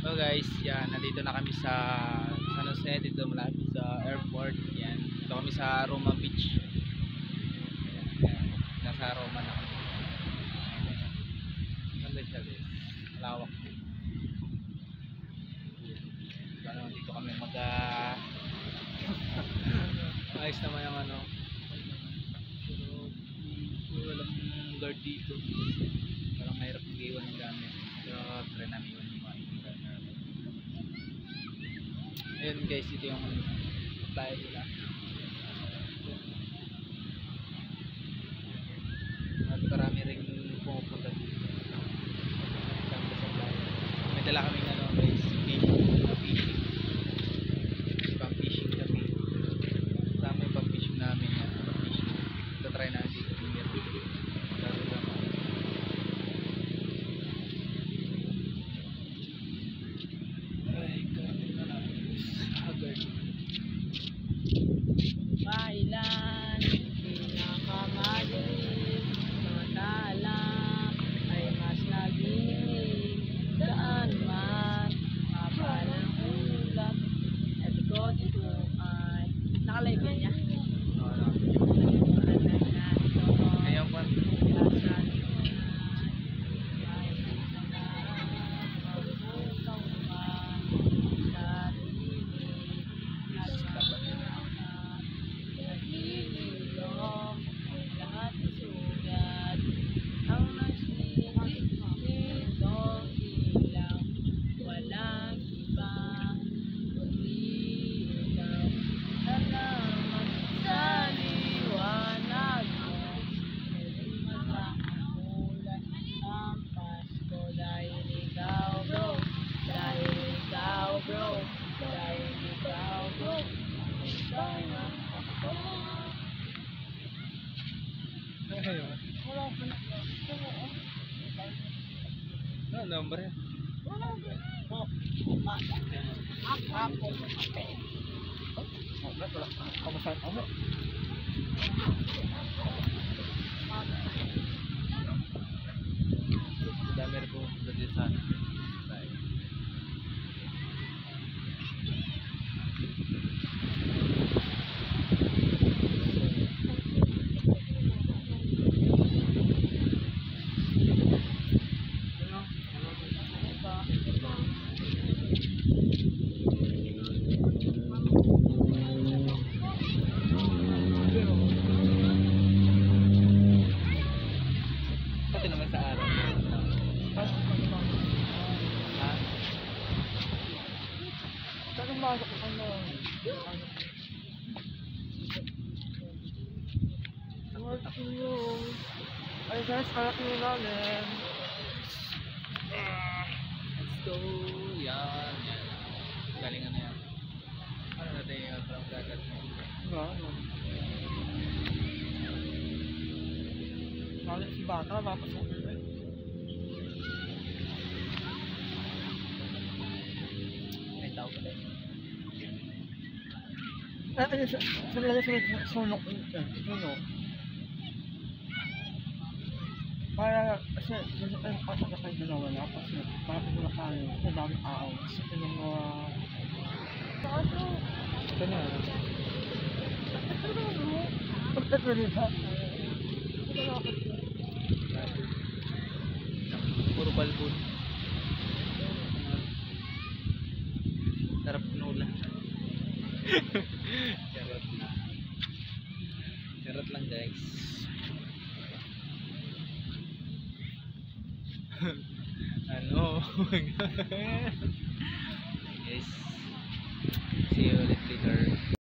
So guys, yan, nandito na kami sa San Jose, dito malapit sa airport. Yan, dito kami sa Roma Beach. Yan, nasa Roma na kami. Ganda siya guys, malawak. Yan, dito kami ayos naman yung ano. Pero walang guard dito. Parang mahirap mag-iwan ng gamit. Pero try namin iwan yung mga iwan namin. Ayun guys, ito yung bahay nila. At marami rin pumupunta dito. May dala kaming ano guys, fishing. Pang fishing kami. Kasama yung pang fishing namin yan. Pang fishing. Ito try namin dito. Laro lang ako. Ay, ganun na lang guys. Agad. Bailan, pinakamaliit, mga tala ay mas naging saan man, mapalang ulap, at ikaw dito ay nakalive yan niya. Ngayon pa. Ano number yan? Dami rin po dito sa atin. Pati naman sa araw. Ha? Saan ang masok ano? Ay guys, kalak nyo namin. Let's go! Yan, yan. Galingan na yan. Ano natin yung parang dagat mo? Malit si bata, mapasok nyo eh. May tao pala. Ano siya? Saan lang siya sunok? Sunok? Para, kasi, ay, pasok na kayo dalawa na, kasi, parang ko na kayo, ang dami tao, kasi, yung mga... Ito na. Ito rin ba? Puro balbon. Sarap nula. Charot lang. Charot lang guys. Ano? Guys, see you ulit later.